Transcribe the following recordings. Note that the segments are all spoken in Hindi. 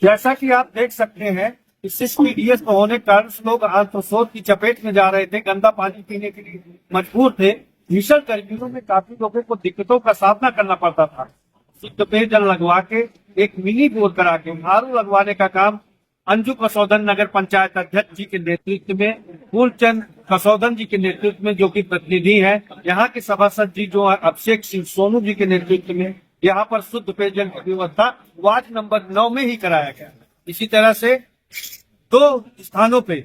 जैसा कि आप देख सकते हैं कि सीसीटीडीएस में होने के कारण लोग आत्मशोध की चपेट में जा रहे थे, गंदा पानी पीने के लिए मजबूर थे। भीषण गर्मियों में काफी लोगों को दिक्कतों का सामना करना पड़ता था। शुद्ध पेयजल लगवा के एक मिनी बोर करा के आरओ लगवाने का काम अंजू कसौदन नगर पंचायत अध्यक्ष जी के नेतृत्व में, फूलचंद कसौदन जी के नेतृत्व में, जो कि प्रतिनिधि हैं, यहाँ के सभासद जी जो है अभिषेक सिंह सोनू जी के नेतृत्व में, यहाँ पर शुद्ध पेयजल की व्यवस्था वार्ड नंबर 9 में ही कराया गया। इसी तरह से 2 स्थानों पे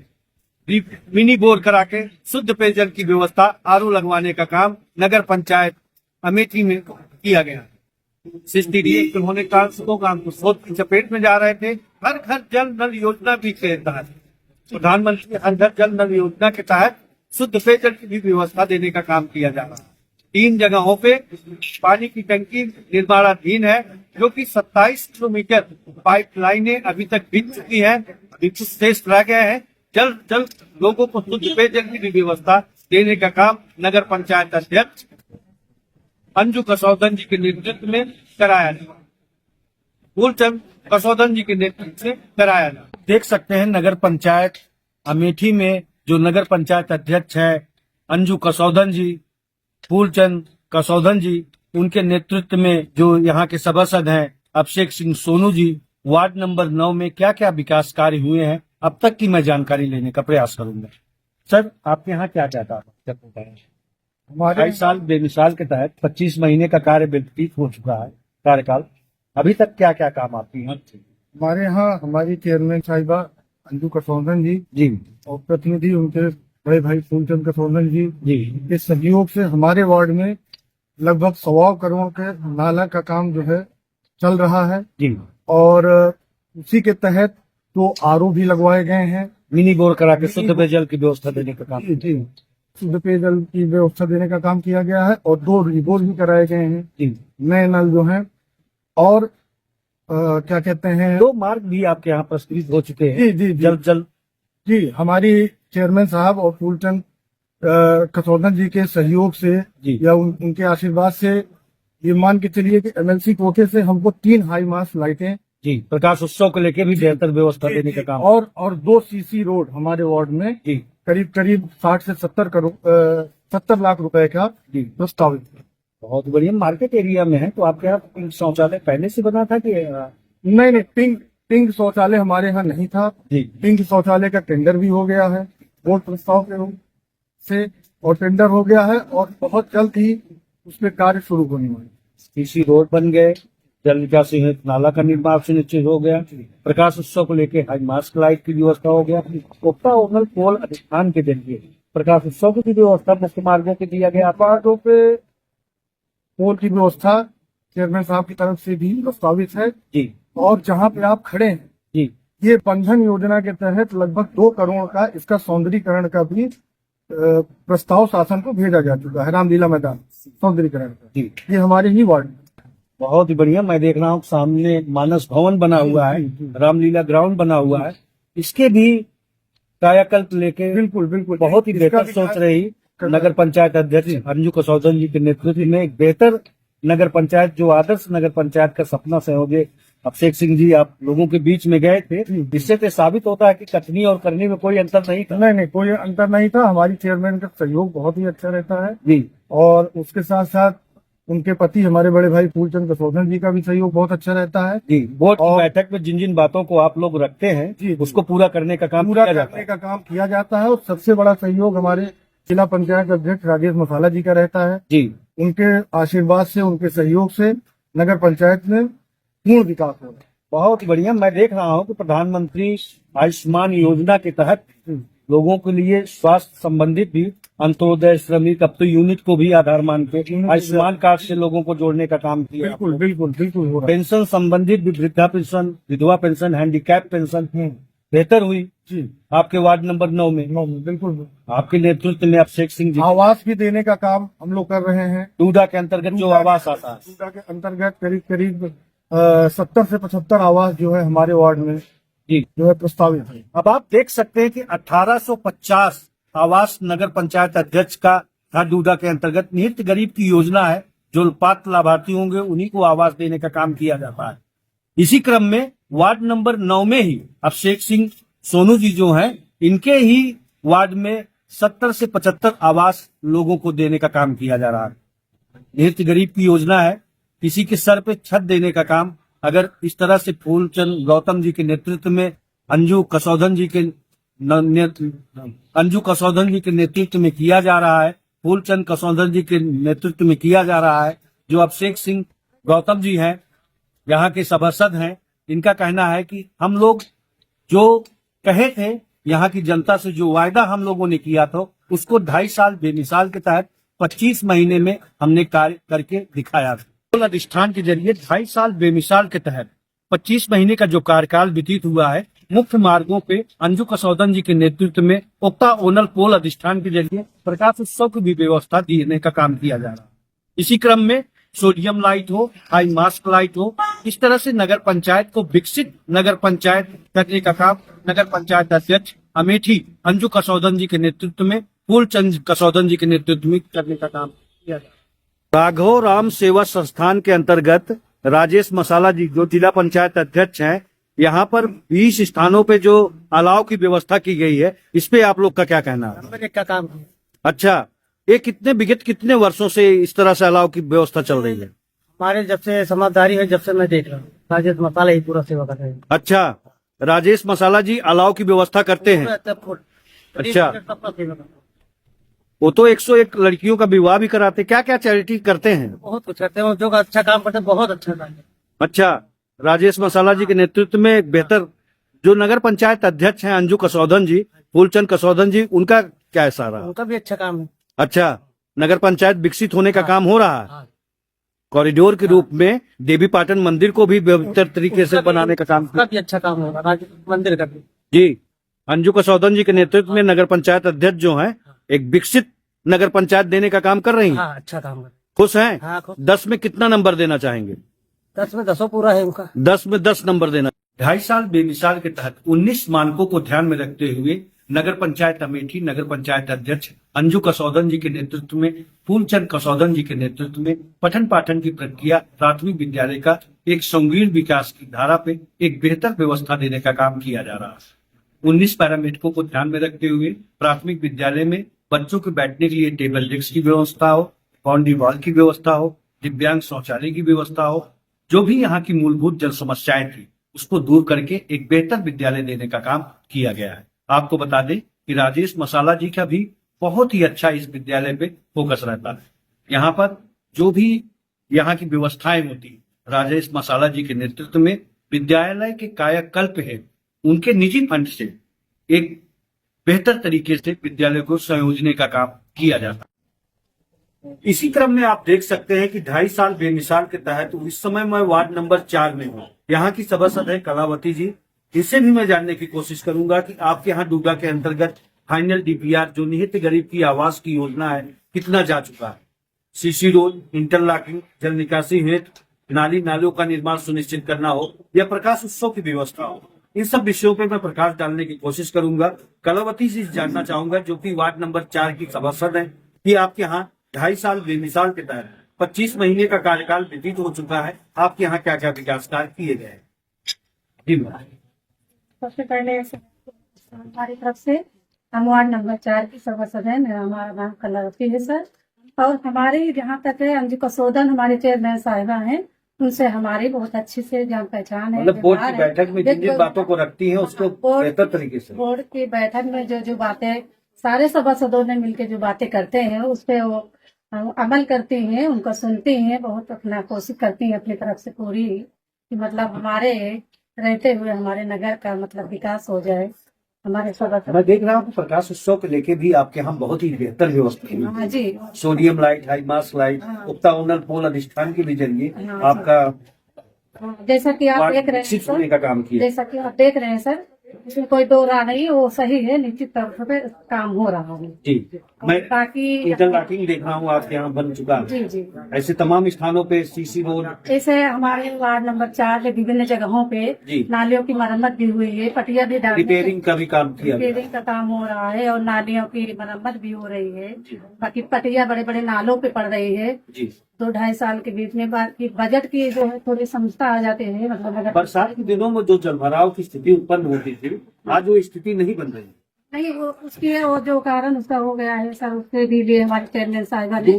मिनी बोर करा के शुद्ध पेयजल की व्यवस्था आरओ लगवाने का काम नगर पंचायत अमेठी में किया गया। सीसीटीडीएस होने के कारण लोग आत्मशोध की चपेट में जा रहे थे। हर घर जल नल योजना भी के तहत प्रधानमंत्री हर घर जल नल योजना के तहत शुद्ध पेयजल की भी व्यवस्था देने का काम किया जा रहा है। 3 जगहों पे पानी की टंकी निर्माणाधीन है, जो कि 27 किलोमीटर पाइपलाइनें अभी तक बिक चुकी है, अभी कुछ शेष रह गए हैं। जल्द जल्द लोगों को शुद्ध पेयजल की भी व्यवस्था देने का काम नगर पंचायत अध्यक्ष अंजू कसौदन जी के नेतृत्व में कराया जाए, फूलचंद कसौदन जी के नेतृत्व में कराया जाए। देख सकते हैं नगर पंचायत अमेठी में जो नगर पंचायत अध्यक्ष है अंजू कसौदन जी, फूलचंद कसौदन जी, उनके नेतृत्व में जो यहाँ के सभासद हैं अभिषेक सिंह सोनू जी, वार्ड नंबर 9 में क्या क्या विकास कार्य हुए हैं अब तक की मैं जानकारी लेने का प्रयास करूंगा। सर, आपके यहाँ क्या क्या था? हमारे 2.5 साल बेमिसाल के तहत 25 महीने का कार्य व्यतीत हो चुका है कार्यकाल, अभी तक क्या क्या काम आपके यहाँ? हमारे यहाँ हमारी चेयरमैन साहिबा अंजू कसौदन जी और प्रतिनिधि उनके बड़े भाई फूलचंद कसौदन जी के सहयोग से हमारे वार्ड में लगभग 1.25 करोड़ के नाला का काम जो है चल रहा है जी, और उसी के तहत 2 आरओ भी लगवाए गए हैं। मिनी बोर करा के शुद्ध पेयजल की व्यवस्था देने का काम। जी, शुद्ध पेयजल की व्यवस्था देने का काम किया गया है और 2 रिबोर भी कराए गए हैं जी, नए नल जो हैं। और क्या कहते हैं, 2 मार्ग भी आपके यहाँ प्रस्तुत हो चुके हैं। जी जी जल्द जल्द जी, हमारी चेयरमैन साहब और फूलचंद कसौदन जी के सहयोग से या उनके आशीर्वाद से ये मान के चलिए कि एमएलसी कोटे से हमको 3 हाई मास्ट लाइटें जी, प्रकाश उत्सव को लेकर भी बेहतर व्यवस्था देने का काम। और 2 सीसी रोड हमारे वार्ड में जी, करीब 60 से 70 लाख रुपए का प्रस्तावित है। बहुत बढ़िया। मार्केट एरिया में है तो आपके यहाँ पिंक शौचालय पहले से बना था कि? नहीं, पिंक शौचालय हमारे यहाँ नहीं था। पिंक शौचालय का टेंडर भी हो गया है बोर्ड प्रस्ताव के रूप से, और टेंडर हो गया है और बहुत जल्द ही उसमें कार्य शुरू होने वाले। सीसी रोड बन गए, जल निकासी है, नाला का निर्माण सुनिश्चित हो गया, प्रकाश उत्सव को लेकर हाई मास्क लाइट की व्यवस्था हो गया, कोप्ता ओनल पोल अधिष्ठान के जरिए प्रकाश उत्सव की व्यवस्था मुख्य मार्गों के दिया गया। मार्गों पे पोल की व्यवस्था चेयरमैन साहब की तरफ से भी प्रस्तावित है जी, और जहाँ पे आप खड़े हैं जी, ये बंधन योजना के तहत लगभग 2 करोड़ का इसका सौंदर्यीकरण का भी प्रस्ताव शासन को भेजा जा चुका है। रामलीला मैदान सौंदर्यीकरण का जी, ये हमारे ही वार्ड में। बहुत ही बढ़िया। मैं देख रहा हूँ सामने मानस भवन बना हुआ है, रामलीला ग्राउंड बना हुआ है, इसके भी कायाकल्प लेके बिल्कुल बहुत ही बेहतर सोच रही नगर पंचायत अध्यक्ष अंजू कसौदन जी के नेतृत्व में एक बेहतर नगर पंचायत, जो आदर्श नगर पंचायत का सपना सहयोगी अभिषेक सिंह जी आप लोगों के बीच में गए थे। इससे तो साबित होता है कि कथनी और करनी में कोई अंतर नहीं था। नहीं, कोई अंतर नहीं था। हमारी चेयरमैन का सहयोग बहुत ही अच्छा रहता है जी, और उसके साथ साथ उनके पति हमारे बड़े भाई फूलचंद कसौदन जी का भी सहयोग बहुत अच्छा रहता है जी। बोर्ड की बैठक में जिन जिन बातों को आप लोग रखते हैं उसको पूरा करने का काम किया जाता है। और सबसे बड़ा सहयोग हमारे जिला पंचायत अध्यक्ष राजेश मसाला जी का रहता है जी। उनके आशीर्वाद से, उनके सहयोग से नगर पंचायत में पूर्ण विकास हो रहा है। बहुत बढ़िया। मैं देख रहा हूँ कि प्रधानमंत्री आयुष्मान योजना के तहत लोगों के लिए स्वास्थ्य संबंधित भी अंत्योदय, श्रमिक, अब तो यूनिट को भी आधार मान के आयुष्मान कार्ड से लोगों को जोड़ने का काम किया। बिल्कुल हो रहा है। पेंशन संबंधित भी, वृद्धा पेंशन, विधवा पेंशन, हैंडीकैप पेंशन बेहतर हुई जी आपके वार्ड नंबर 9 में। बिल्कुल आपके नेतृत्व में अभिषेक सिंह जी आवास भी देने का काम हम लोग कर रहे हैं। टूडा के अंतर्गत जो आवास आता है, टूडा के अंतर्गत करीब 70 से 75 आवास जो है हमारे वार्ड में जी जो है प्रस्तावित है। अब आप देख सकते हैं कि 1850 आवास नगर पंचायत अध्यक्ष का डूडा के अंतर्गत निहित गरीब की योजना है। जो पात्र लाभार्थी होंगे उन्हीं को आवास देने का काम किया जाता है। इसी क्रम में वार्ड नंबर 9 में ही अभिषेक सिंह सोनू जी जो हैं, इनके ही वार्ड में 70 से 75 आवास लोगों को देने का काम किया जा रहा है। निहित गरीब की योजना है, किसी के सर पे छत देने का काम अगर इस तरह से फूलचंद गौतम जी के नेतृत्व में अंजू कसौधन जी के नेतृत्व में किया जा रहा है, फूलचंद कसौधन जी के नेतृत्व में किया जा रहा है। जो अभिषेक सिंह गौतम जी हैं, यहाँ के सभासद हैं, इनका कहना है कि हम लोग जो कहे थे, यहाँ की जनता से जो वायदा हम लोगों ने किया था, उसको 2.5 साल बेमिसाल के तहत 25 महीने में हमने कार्य करके दिखाया। अधिष्ठान के जरिए 2.5 साल बेमिसाल के तहत 25 महीने का जो कार्यकाल व्यतीत हुआ है, मुख्य मार्गों पे अंजू कसौधन जी के नेतृत्व में उक्ता ओनल पोल अधिष्ठान के जरिए प्रकाश उत्सव की भी व्यवस्था देने का काम किया जा रहा है। इसी क्रम में सोडियम लाइट हो, हाई मास्क लाइट हो, इस तरह से नगर पंचायत को विकसित नगर पंचायत करने का काम नगर पंचायत अध्यक्ष अमेठी अंजू कसौधन जी के नेतृत्व में, फूलचंद कसौधन जी के नेतृत्व में करने का काम किया जा रहा है। राघव राम सेवा संस्थान के अंतर्गत राजेश मसाला जी जो जिला पंचायत अध्यक्ष हैं, यहाँ पर 20 स्थानों पे जो अलाव की व्यवस्था की गई है, इस पे आप लोग का क्या कहना है? नंबर 1 का काम है। अच्छा, ये कितने विगत कितने वर्षों से इस तरह से अलाव की व्यवस्था चल रही है? हमारे जब से समझदारी है, जब से मैं देख रहा हूँ, राजेश मसाला ही पूरा सेवा कर रहे हैं। अच्छा, राजेश मसाला जी अलाव की व्यवस्था करते हैं। अच्छा, वो तो 101 लड़कियों का विवाह भी कराते, क्या क्या चैरिटी करते हैं? बहुत कुछ करते हैं, जो अच्छा काम करते हैं, बहुत अच्छा काम है। अच्छा, राजेश मसाला जी के नेतृत्व में एक बेहतर जो नगर पंचायत अध्यक्ष हैं अंजू कसौधन जी, फूलचंद कसौधन जी, उनका क्या है सारा? उनका भी अच्छा काम है। अच्छा, नगर पंचायत विकसित होने का काम हो रहा है। हाँ। कॉरिडोर के रूप में देवी पाटन मंदिर को भी बेहतर तरीके से बनाने का काम उनका भी अच्छा काम होगा, राजेश मंदिर का भी। जी। अंजू कसौधन जी के नेतृत्व में नगर पंचायत अध्यक्ष जो हैं, एक विकसित नगर पंचायत देने का काम कर रही हैं। हाँ, अच्छा काम है। खुश हैं? हाँ, खुश। 10 में कितना नंबर देना चाहेंगे? 10 में 10 पूरा है उनका। 10 में 10 नंबर देना। 2.5 साल बेमिसाल के तहत 19 मानकों को ध्यान में रखते हुए नगर पंचायत अमेठी नगर पंचायत अध्यक्ष अंजू कसौधन जी के नेतृत्व में, फूलचंद कसौधन जी के नेतृत्व में पठन पाठन की प्रक्रिया प्राथमिक विद्यालय का एक संगीण विकास की धारा पे एक बेहतर व्यवस्था देने का काम किया जा रहा है। 19 पैरामीटरों को ध्यान में रखते हुए प्राथमिक विद्यालय में बच्चों के बैठने के लिए टेबल डेस्क की व्यवस्था हो, बाउंड्री वॉल की व्यवस्था हो, दिव्यांग शौचालय की व्यवस्था हो, जो भी यहाँ की मूलभूत जन समस्याएं थी उसको दूर करके एक बेहतर विद्यालय देने का काम किया गया है। आपको बता दें कि राजेश मसाला जी का भी बहुत ही अच्छा इस विद्यालय पे फोकस रहता है। यहाँ पर जो भी यहाँ की व्यवस्थाएं होती, राजेश मसाला जी के नेतृत्व में विद्यालय के कायाकल्प है, उनके निजी फंड से एक बेहतर तरीके से विद्यालय को संयोजने का काम किया जाता है। इसी क्रम में आप देख सकते हैं कि 2.5 साल बेमिसाल के तहत इस समय मैं वार्ड नंबर 4 में हूँ। यहाँ की सभासद है कलावती जी, इससे भी मैं जानने की कोशिश करूंगा कि आपके यहाँ डूगा के अंतर्गत फाइनल डीपीआर जो निहित गरीब की आवास की योजना है कितना जा चुका है? सीसी रोड, इंटरलॉकिंग, जल निकासी हेतु नाली नालियों का निर्माण सुनिश्चित करना हो या प्रकाश उत्सव की व्यवस्था हो, इन सब विषयों पे मैं प्रकाश डालने की कोशिश करूंगा। कलावती जी से जानना चाहूंगा जो कि वार्ड नंबर 4 की सभासद है, कि आपके यहाँ 2.5 साल बेमिसाल के तहत 25 महीने का कार्यकाल व्यतीत हो चुका है, आपके यहाँ क्या क्या विकास कार्य किए गए हैं? सबसे पहले हमारी तरफ से हम वार्ड नंबर 4 की सभासद है, हमारा नाम कलावती है सर। और हमारे जहाँ तक है अंजू कसौधन हमारे चेयरमैन साहिबा हैं, उनसे हमारी बहुत अच्छी से जान पहचान है। मतलब बोर्ड की बैठक में जिन जिन बातों को रखती है उसको बेहतर तरीके से बोर्ड की बैठक में जो जो बातें सारे सभासदों ने मिलकर जो बातें करते हैं उस पे वो अमल करती हैं, उनको सुनती हैं, बहुत अपना कोशिश करती हैं अपनी तरफ से पूरी कि मतलब हमारे रहते हुए हमारे नगर का मतलब विकास हो जाए। हमारे सभासद मैं देख रहा हूँ प्रकाश उत्सव को लेके भी आपके यहाँ बहुत ही बेहतर व्यवस्था की हाँ जी, sodium light, high mask light, उक्ता ओनल पोल अधिष्ठान के भी जरिए आपका जैसा कि आप देख रहे हैं विकसित होने का काम किया। जैसा कि आप देख रहे हैं सर, इसमें कोई दो राह नहीं, वो सही है, निश्चित तौर पे काम हो रहा है। जी, मैं बाकी इंटरलॉकिंग देख रहा हूँ आपके यहाँ बन चुका है। जी जी, ऐसे तमाम स्थानों पे सीसी रोड ऐसे हमारे वार्ड नंबर 4 के विभिन्न जगहों पे जी। नालियों की मरम्मत भी हुई है, पटिया भी डाली, रिपेयरिंग का भी काम किया गया। रिपेयरिंग का काम हो रहा है और नालियों की मरम्मत भी हो रही है। जी। बाकी पटिया बड़े बड़े नालों पे पड़ रही है। जी 2-2.5 साल के बीच में बाकी बजट की जो है थोड़ी समस्या आ जाते हैं, मतलब अगर बरसात के दिनों में जो जलभराव की स्थिति उत्पन्न होती थी, आज वो स्थिति नहीं बन रही। नहीं, वो उसकी वो जो कारण उसका हो गया है सर, उसके भी लिए हमारे चेयरमैन साहिबा ने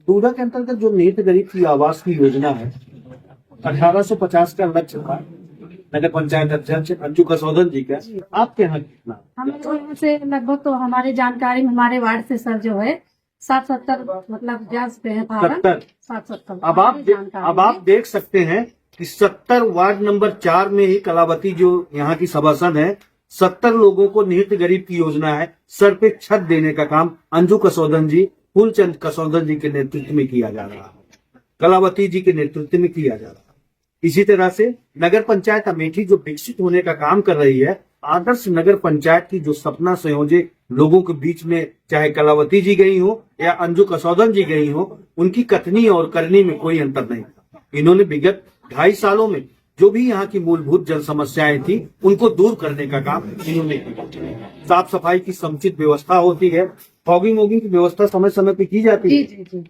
दूधा के अंतर्गत जो नीत गरीब की आवास की योजना है, 1850 का लक्ष्य था नगर पंचायत अध्यक्ष अंजू कसौदन जी का। आपके यहाँ कितना? हमारे यहाँ से लगभग तो हमारी जानकारी में हमारे वार्ड से सर जो है 770 मतलब गैस पे है फार्म 770। अब आप देख सकते हैं कि 70 वार्ड नंबर 4 में ही कलावती जो यहाँ की सभासद है, 70 लोगों को निहित गरीब की योजना है, सर पे छत देने का काम अंजू कसौदन जी, फूलचंद कसौदन जी के नेतृत्व में किया जा रहा है, कलावती जी के नेतृत्व में किया जा रहा है। इसी तरह से नगर पंचायत अमेठी जो विकसित होने का काम कर रही है, आदर्श नगर पंचायत की जो सपना संयोजे लोगों के बीच में, चाहे कलावती जी गई हो या अंजू कसौदन जी गई हो, उनकी कथनी और करनी में कोई अंतर नहीं था। इन्होंने विगत 2.5 सालों में जो भी यहाँ की मूलभूत जन समस्याएं थी, उनको दूर करने का काम इन्होंने किया। साफ सफाई की समुचित व्यवस्था होती है, फॉगिंग वॉगिंग की व्यवस्था समय समय पे की जाती है। जी जी जी,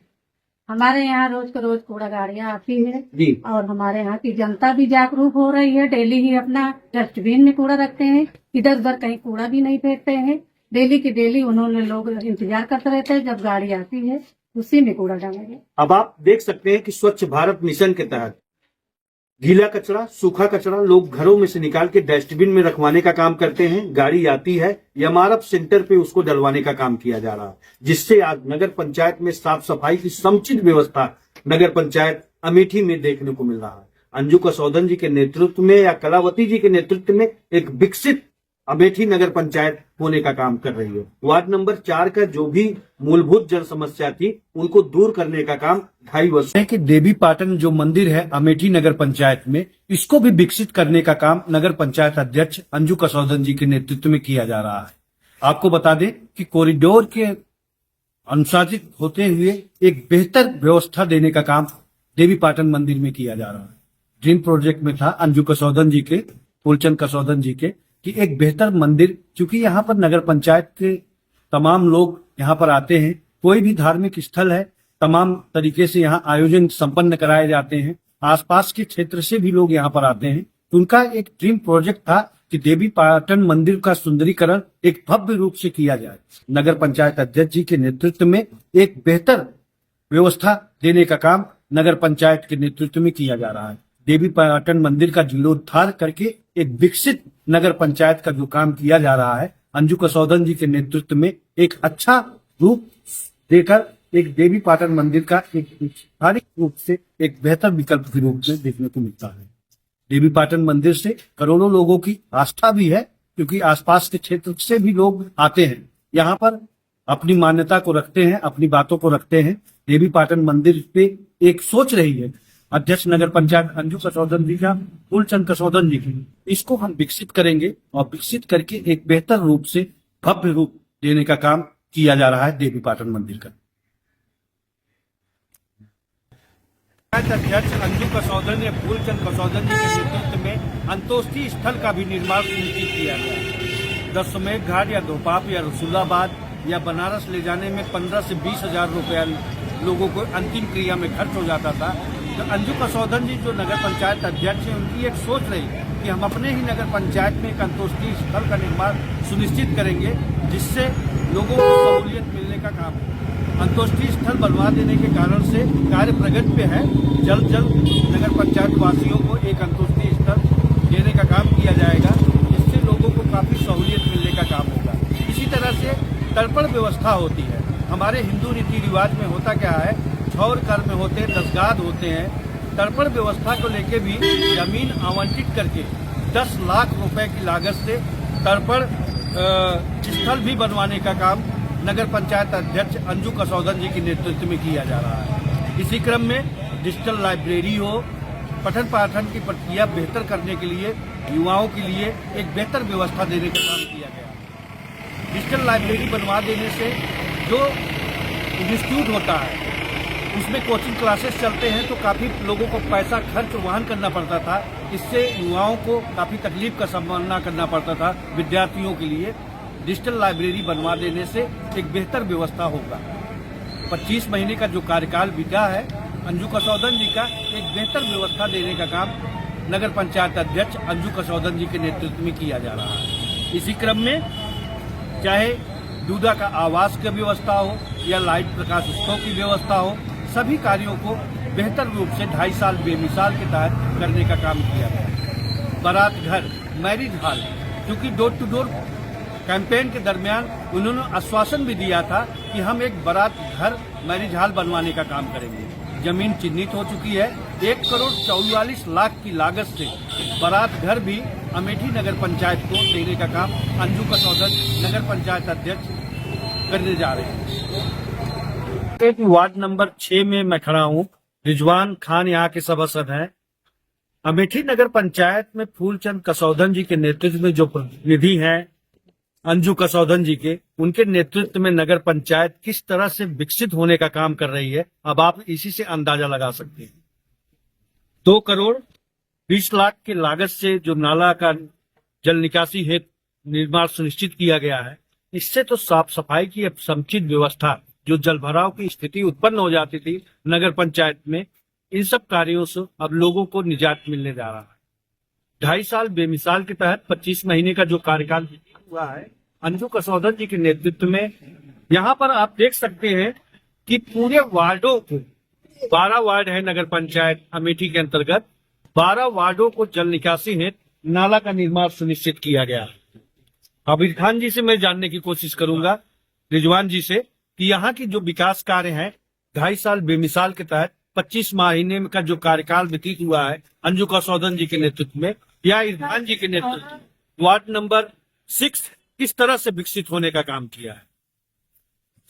हमारे यहाँ रोज को रोज कूड़ा गाड़ियाँ आती है जी। और हमारे यहाँ की जनता भी जागरूक हो रही है। डेली ही अपना डस्टबिन में कूड़ा रखते हैं, इधर उधर कहीं कूड़ा भी नहीं फेंकते हैं। डेली की डेली उन्होंने लोग इंतजार करते रहते हैं जब गाड़ी आती है, उसी में कूड़ा डालेंगे। अब आप देख सकते हैं कि स्वच्छ भारत मिशन के तहत गीला कचरा, सूखा कचरा लोग घरों में से निकाल के डस्टबिन में रखवाने का काम करते हैं। गाड़ी आती है, एमआरएफ सेंटर पे उसको डलवाने का काम किया जा रहा है, जिससे आज नगर पंचायत में साफ सफाई की समुचित व्यवस्था नगर पंचायत अमेठी में देखने को मिल रहा है। अंजू कसौदन जी के नेतृत्व में या कलावती जी के नेतृत्व में एक विकसित अमेठी नगर पंचायत होने का काम कर रही है। वार्ड नंबर 4 का जो भी मूलभूत जन समस्या थी, उनको दूर करने का काम 2.5 वर्ष है कि देवी पाटन जो मंदिर है अमेठी नगर पंचायत में, इसको भी विकसित करने का काम नगर पंचायत अध्यक्ष अंजू कसौदन जी के नेतृत्व में किया जा रहा है। आपको बता दें कि कॉरिडोर के अनुशासित होते हुए एक बेहतर व्यवस्था देने का काम देवी पाटन मंदिर में किया जा रहा है। ड्रीम प्रोजेक्ट में था अंजू कसौदन जी के, फूलचंद कसौदन जी के, कि एक बेहतर मंदिर, क्योंकि यहाँ पर नगर पंचायत के तमाम लोग यहाँ पर आते हैं, कोई भी धार्मिक स्थल है, तमाम तरीके से यहाँ आयोजन संपन्न कराए जाते हैं, आसपास के क्षेत्र से भी लोग यहाँ पर आते हैं। उनका एक ड्रीम प्रोजेक्ट था कि देवी पाटन मंदिर का सुंदरीकरण एक भव्य रूप से किया जाए। नगर पंचायत अध्यक्ष जी के नेतृत्व में एक बेहतर व्यवस्था देने का काम नगर पंचायत के नेतृत्व में किया जा रहा है। देवी पाटन मंदिर का जीर्णोद्धार करके एक विकसित नगर पंचायत का जो काम किया जा रहा है, अंजू कसौदन जी के नेतृत्व में एक अच्छा रूप देकर एक देवी पाटन मंदिर का एक स्थानिक रूप से एक बेहतर विकल्प के रूप में देखने को मिलता है। देवी पाटन मंदिर से करोड़ों लोगों की आस्था भी है, क्योंकि आसपास के क्षेत्र से भी लोग आते हैं, यहाँ पर अपनी मान्यता को रखते हैं, अपनी बातों को रखते हैं। देवी पाटन मंदिर पे एक सोच रही है अध्यक्ष नगर पंचायत अंजू कसौदन जी का, फूलचंद कसौदन जी की, इसको हम विकसित करेंगे और विकसित करके एक बेहतर रूप से भव्य रूप देने का काम किया जा रहा है देवी पाटन मंदिर का। अध्यक्ष अंजू कसौदन या फूलचंद कसौदन जी के नेतृत्व में अंतोष्टि स्थल का भी निर्माण सुनिश्चित किया गया। दशमेघ घाट या धोपाप या रसूलाबाद या बनारस ले जाने में 15 से 20 हजार रुपया लोगों को अंतिम क्रिया में खर्च हो जाता था। तो अंजू कसौदन जी जो नगर पंचायत अध्यक्ष है, उनकी एक सोच रही कि हम अपने ही नगर पंचायत में एक अंतोष्टि स्थल का निर्माण सुनिश्चित करेंगे, जिससे लोगों को सहूलियत मिलने का काम है। अंतोष्टि स्थल बनवा देने के कारण से कार्य प्रगति पे है। जल्द जल्द नगर पंचायत वासियों को एक अंतोष्टि स्थल देने का काम किया जाएगा, जिससे लोगों को काफी सहूलियत मिलने का काम होगा। इसी तरह से तर्पण व्यवस्था होती है। हमारे हिंदू रीति रिवाज में होता क्या है, छौर कर्म होते हैं, दसगाद होते हैं। तर्पण व्यवस्था को लेके भी जमीन आवंटित करके 10 लाख रुपए की लागत से तर्पण स्थल भी बनवाने का काम नगर पंचायत अध्यक्ष अंजू कसौदन जी के नेतृत्व में किया जा रहा है। इसी क्रम में डिजिटल लाइब्रेरी हो, पठन पाठन की प्रक्रिया बेहतर करने के लिए युवाओं के लिए एक बेहतर व्यवस्था देने का काम किया गया। डिजिटल लाइब्रेरी बनवा देने से जो इंस्टीट्यूट होता है उसमें कोचिंग क्लासेस चलते हैं तो काफ़ी लोगों को पैसा खर्च वहन करना पड़ता था। इससे युवाओं को काफ़ी तकलीफ का सामना करना पड़ता था। विद्यार्थियों के लिए डिजिटल लाइब्रेरी बनवा देने से एक बेहतर व्यवस्था होगा। 25 महीने का जो कार्यकाल बीता है अंजू कसौदन जी का, एक बेहतर व्यवस्था देने का काम नगर पंचायत अध्यक्ष अंजू कसौदन जी के नेतृत्व में किया जा रहा है। इसी क्रम में चाहे दूधा का आवास की व्यवस्था हो या लाइट प्रकाश उत्सव की व्यवस्था हो, सभी कार्यों को बेहतर रूप से 2.5 साल बेमिसाल के तहत करने का काम किया गया। बारात घर, मैरिज हॉल, क्योंकि डोर टू डोर कैंपेन के दरमियान उन्होंने आश्वासन भी दिया था कि हम एक बारात घर मैरिज हॉल बनवाने का काम करेंगे। जमीन चिन्हित हो चुकी है। 1,44,00,000 की लागत से बारात घर भी अमेठी नगर पंचायत को देने का काम अंजू कसौदन नगर पंचायत अध्यक्ष करने जा रहे हैं। वार्ड नंबर 6 में मैं खड़ा हूँ। रिजवान खान यहाँ के सभासद हैं। अमेठी नगर पंचायत में फूलचंद कसौदन जी के नेतृत्व में जो प्रतिनिधि हैं अंजू कसौदन जी के, उनके नेतृत्व में नगर पंचायत किस तरह से विकसित होने का काम कर रही है, अब आप इसी से अंदाजा लगा सकते हैं। 2,20,00,000 की लागत से जो नाला का जल निकासी हेतु निर्माण सुनिश्चित किया गया है, इससे तो साफ सफाई की अब समुचित व्यवस्था, जो जल भराव की स्थिति उत्पन्न हो जाती थी नगर पंचायत में, इन सब कार्यों से अब लोगों को निजात मिलने जा रहा है। 2.5 साल बेमिसाल के तहत 25 महीने का जो कार्यकाल हुआ है अंजू कसौदन जी के नेतृत्व में, यहाँ पर आप देख सकते हैं कि पूरे वार्डों को, 12 वार्ड है नगर पंचायत अमेठी के अंतर्गत, 12 वार्डों को जल निकासी हेतु नाला का निर्माण सुनिश्चित किया गया। आबिद खान जी से मैं जानने की कोशिश करूंगा, रिजवान जी से, कि यहाँ की जो विकास कार्य है 2.5 साल बेमिसाल के तहत 25 महीने का जो कार्यकाल व्यतीत हुआ है अंजू कसौदन जी के नेतृत्व में या इरफान जी के नेतृत्व, वार्ड नंबर 6 किस तरह से विकसित होने का काम किया है?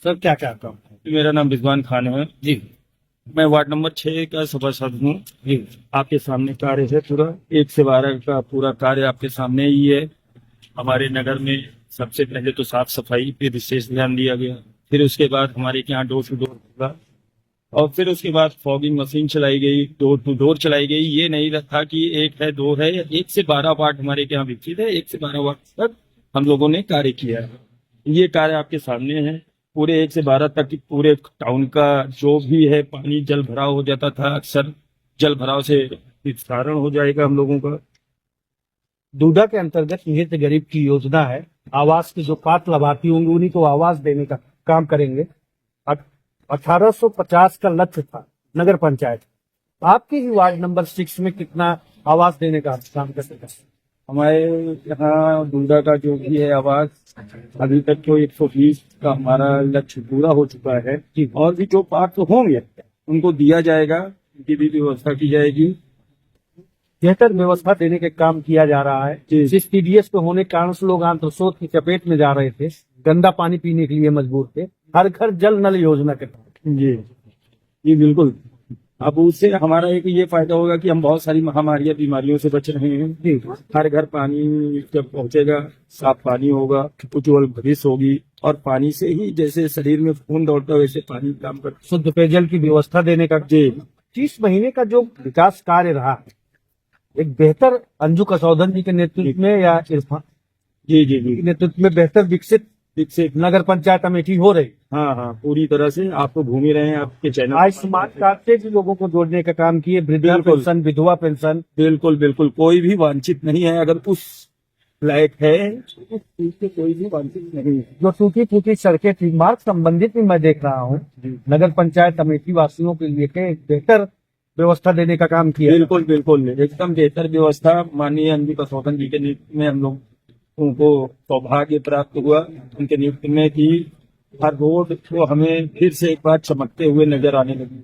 सर क्या क्या काम है? मेरा नाम रिजवान खान है जी, मैं वार्ड नंबर 6 का सभासद हूँ जी। आपके सामने कार्य है, पूरा 1 से 12 का पूरा कार्य आपके सामने ही है। हमारे नगर में सबसे पहले तो साफ सफाई पे विशेष ध्यान दिया गया, फिर उसके बाद हमारे यहाँ डोर टू डोर होगा, और फिर उसके बाद फॉगिंग मशीन चलाई गई, डोर टू डोर चलाई गई। ये नहीं रखा कि 1 है 2 है, 1 से 12 वार्ड हमारे यहाँ विकसित है। 1 से 12 वार्ड तक हम लोगों ने कार्य किया है। ये कार्य आपके सामने है। पूरे 1 से 12 तक पूरे टाउन का जो भी है पानी जल भराव हो जाता था, अक्सर जल भराव से निस्तारण हो जाएगा हम लोगों का। दूधा के अंतर्गत निहित गरीब की योजना है। आवास के जो पात्र लाभार्थी होंगे उन्हीं को आवास देने का काम करेंगे। 1850 का लक्ष्य था नगर पंचायत। आपके ही वार्ड नंबर 6 में कितना आवास देने का काम कर सकते हैं? हमारे यहाँ दूधा का जो भी है आवास, अभी तक तो 120 का हमारा लक्ष्य पूरा हो चुका है, और भी जो पात्र होंगे उनको दिया जाएगा, उनकी भी व्यवस्था की जाएगी। बेहतर व्यवस्था देने का काम किया जा रहा है। जिस टीडीएस पे होने के कारण से लोग आंत्रशोथ की चपेट में जा रहे थे, गंदा पानी पीने के लिए मजबूर थे। हर घर जल नल योजना के तहत जी बिल्कुल। अब उससे हमारा एक ये फायदा होगा कि हम बहुत सारी महामारियां बीमारियों से बच रहे हैं जी। हर घर पानी जब पहुंचेगा, साफ पानी होगा, उज्ज्वल भविष्य होगी, और पानी से ही जैसे शरीर में खून दौड़ता है वैसे पानी काम करता है। शुद्ध पेयजल की व्यवस्था देने का जी 30 महीने का जो विकास कार्य रहा, एक बेहतर अंजू कसौदन जी के नेतृत्व में या इरफान जी के नेतृत्व में बेहतर विकसित नगर पंचायत अमेठी हो रही। हाँ, पूरी तरह से आपको घूम ही रहे हैं आपके चैनल। आयुष्मान कार्ड से भी लोगों को जोड़ने का काम किए, वृद्धा पेंशन, विधवा पेंशन। बिल्कुल कोई भी वांछित नहीं है। अगर उस लायक है तो उससे कोई भी वांछित नहीं है। जो टूटी फूटी सड़कें थी, मार्ग संबंधित भी मैं देख रहा हूँ नगर पंचायत अमेठी वासियों के लिए एक बेहतर व्यवस्था देने का काम किया। बिल्कुल एकदम बेहतर व्यवस्था माननीय अंजू कसौदन जी के नेतृत्व में हम लोग उनको सौभाग्य प्राप्त हुआ उनके नेतृत्व में कि हर रोड को हमें फिर से एक बार चमकते हुए नजर आने लगी।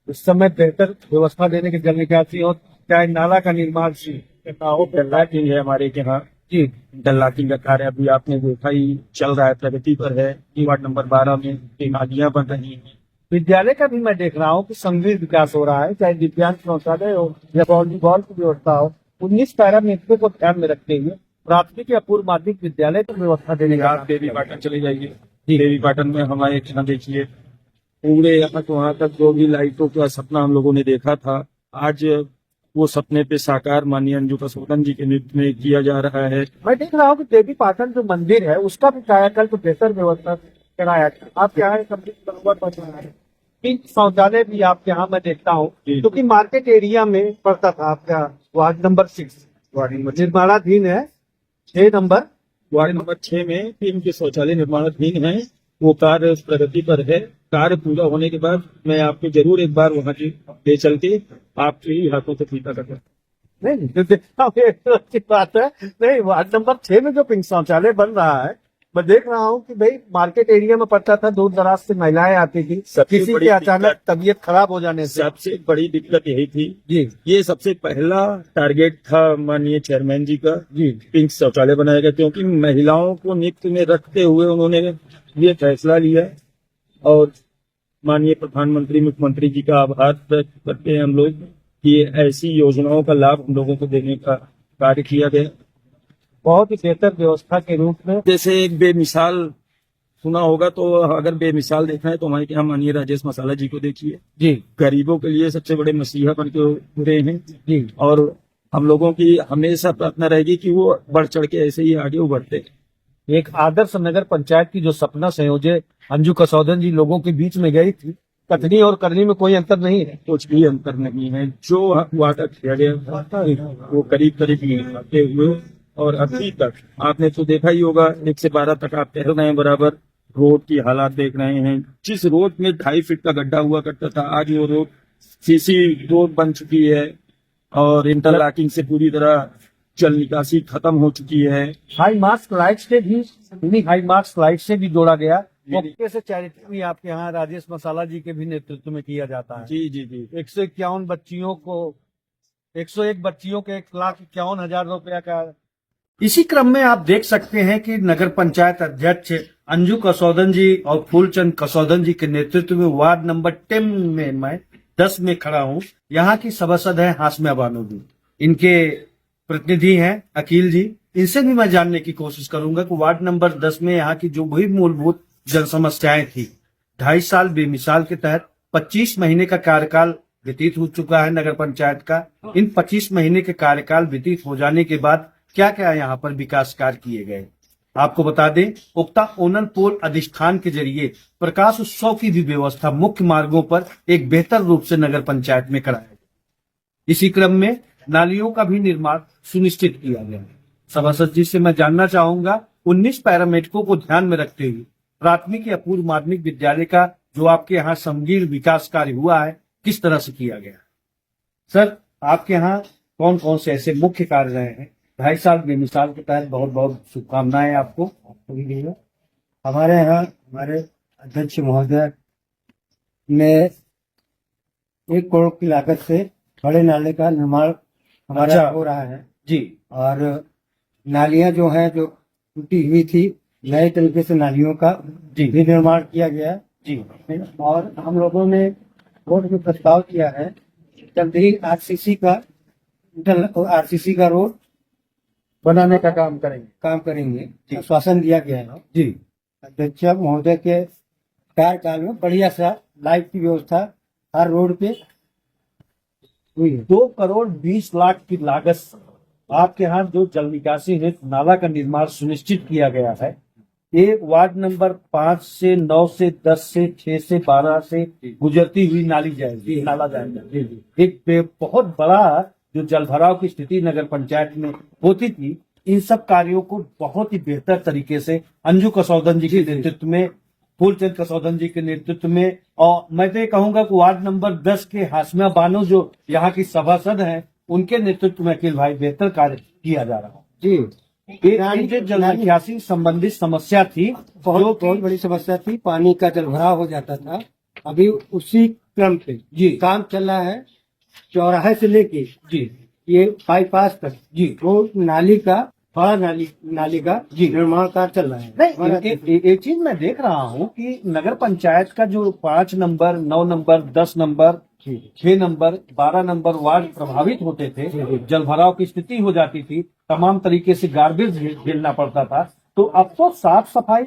उस समय बेहतर व्यवस्था देने के जल निकासी और चाहे नाला का निर्माण हो, डल्लाकिंग है हमारे यहाँ जी। डल्लाकिंग का कार्य अभी आपने देखा ही चल रहा है, प्रगति पर है। वार्ड नंबर 12 में नालियां बन रही हैं। विद्यालय का भी मैं देख रहा हूँ कि संगीत विकास हो रहा है, चाहे दिव्यांग शौचालय हो या वॉलीबॉल की व्यवस्था हो। 19 पैरामीटरों को ध्यान में रखते हुए प्राथमिक या पूर्व माध्यमिक विद्यालय को व्यवस्था देने का देवी पाटन चली जाइए, देवी पाटन में हमारे यहाँ देखिए पूरे यहाँ तो वहां तक जो भी लाइटों का सपना हम लोगों ने देखा था, आज वो सपने पे साकार माननीय अंजू कसोदन जी के नेतृत्व में किया जा रहा है। मैं देख रहा हूँ कि देवी पाटन जो मंदिर है उसका भी कायाकल्प बेहतर व्यवस्था कराया गया। आपके यहाँ कंप्लीट बराबर बन रहा है। पिंक शौचालय भी आपके यहाँ मैं देखता हूँ, क्योंकि मार्केट एरिया में पड़ता था आपका वार्ड नंबर 6 निर्माणाधीन है। 6 नंबर वार्ड नंबर 6 में 3 के शौचालय निर्माणाधीन है, वो कार्य प्रगति पर है। कार्य पूरा होने के बाद मैं आपको जरूर एक बार वहाँ की ले चल के आपके ही हाथों से फीता करता। नहीं देखता हूँ, ये तो अच्छी बात है। नहीं, वार्ड नंबर 6 में जो पिंक शौचालय बन रहा है, मैं देख रहा हूँ कि भाई मार्केट एरिया में पड़ता था, दूर दराज से महिलाएं आती थी, सबसे किसी बड़ी की अचानक दिक्कत- तबीयत खराब हो जाने से। सबसे बड़ी दिक्कत यही थी जी ये सबसे पहला टारगेट था माननीय चेयरमैन जी का, जी पिंक शौचालय बनाया गया, क्योंकि महिलाओं को नित्य में रखते हुए उन्होंने ये फैसला लिया। और माननीय प्रधानमंत्री मुख्यमंत्री जी का आभार व्यक्त करते हैं हम लोग कि ऐसी योजनाओं का लाभ हम लोगों को देने का कार्य किया गया। बहुत ही बेहतर व्यवस्था के रूप में। जैसे एक बेमिसाल सुना होगा, तो अगर बेमिसाल देखना है तो हमारे यहाँ माननीय राजेश मसाला जी को देखिए, जी गरीबों के लिए सबसे बड़े मसीहा बन के उभरे हैं। जी और हम लोगों की हमेशा प्रार्थना रहेगी कि वो बढ़ चढ़ के ऐसे ही आगे उभरते। एक आदर्श नगर पंचायत की जो सपना संयोजक अंजू कसौदन जी लोगों के बीच में गई थी, कथनी और करनी में कोई अंतर नहीं है। कुछ भी अंतर नहीं है, जो वादा किया गया था वो करीब करीब निभाते हुए। और अभी तक आपने तो देखा ही होगा, 1 से 12 तक आप कह रहे हैं बराबर। रोड की हालात देख रहे हैं, जिस रोड में 2.5 फीट का गड्ढा हुआ करता था, आज वो रोड सीसी रोड बन चुकी है और इंटरलॉकिंग से पूरी तरह जल निकासी खत्म हो चुकी है। हाई मास्क लाइट से भी, इन्हीं हाई मास्क लाइट से भी जोड़ा गया। मौके से चैरिटी भी आपके यहाँ राजेश मसाला जी के भी नेतृत्व में किया जाता है। जी जी जी 151 बच्चियों को 101 बच्चियों के 1,51,000 रुपया का। इसी क्रम में आप देख सकते हैं कि नगर पंचायत अध्यक्ष अंजू कसौदन जी और फूलचंद कसौदन जी के नेतृत्व में वार्ड नंबर 10 में मैं 10 में खड़ा हूं। यहाँ की सभासद है हाशमिया बानो जी, इनके प्रतिनिधि हैं अकील जी। इनसे भी मैं जानने की कोशिश करूंगा कि वार्ड नंबर 10 में यहाँ की जो भी मूलभूत जन समस्याएं थी, 2.5 साल बेमिसाल के तहत 25 महीने का कार्यकाल व्यतीत हो चुका है नगर पंचायत का। इन 25 महीने के कार्यकाल व्यतीत हो जाने के बाद क्या क्या यहाँ पर विकास कार्य किए गए। आपको बता दें, उक्ता ओनन पोल अधिष्ठान के जरिए प्रकाश उत्सव की भी व्यवस्था मुख्य मार्गों पर एक बेहतर रूप से नगर पंचायत में कराया गया। इसी क्रम में नालियों का भी निर्माण सुनिश्चित किया गया। सभासद जी से मैं जानना चाहूंगा, 19 पैरामेडिकों को ध्यान में रखते हुए प्राथमिक या पूर्व माध्यमिक विद्यालय का जो आपके यहाँ समग्र विकास कार्य हुआ है, किस तरह से किया गया। सर, आपके यहाँ कौन कौन से ऐसे मुख्य कार्य रहे हैं 2.5 साल बेमिसाल के तहत? बहुत बहुत शुभकामनाएं आपको। हमारे यहाँ हमारे अध्यक्ष महोदय ने 1 करोड़ की लागत से बड़े नाले का निर्माण हमारा हो रहा है जी। और नालियां जो हैं जो टूटी हुई थी, नए तरीके से नालियों का जी भी निर्माण किया गया है। जी और हम लोगों ने रोड में प्रस्ताव किया है, जल्द ही आरसीसी का रोड बनाने का काम करेंगे। आश्वासन दिया गया है जी अध्यक्ष महोदय के कार्यकाल में। बढ़िया सा लाइट की व्यवस्था हर रोड पे हुई है। 2 करोड़ 20 लाख की लागत आपके यहाँ जो जल निकासी हेतु नाला का निर्माण सुनिश्चित किया गया है। ये वार्ड नंबर 5 से 9 से 10 से 6 से 12 से गुजरती हुई नाली जाएगी, नाला जाएगा। एक बहुत बड़ा जो जल भराव की स्थिति नगर पंचायत में होती थी, इन सब कार्यों को बहुत ही बेहतर तरीके से अंजू कसौदन जी के नेतृत्व में, फूलचंद कसौदन जी के नेतृत्व में, और मैं तो ये कहूंगा कि वार्ड नंबर 10 के हाशमिया बानो जो यहाँ की सभासद हैं, उनके नेतृत्व में अखिल भाई बेहतर कार्य किया जा रहा है। जी, एक जो जल निकासी संबंधित समस्या थी, बहुत बड़ी समस्या थी, पानी का जल भराव हो जाता था। अभी उसी क्रम पे जी काम चल रहा है, चौराहे से लेके जी ये बाईपास तक जी वो नाली का बड़ा नाली का जी निर्माण कार्य चल रहा है। नहीं, एक चीज मैं देख रहा हूँ कि नगर पंचायत का जो 5 number, 9 number, 10 number, 6 number, 12 number ward प्रभावित होते थे, जल भराव की स्थिति हो जाती थी, तमाम तरीके से गार्बेज झेलना पड़ता था। तो अब तो साफ सफाई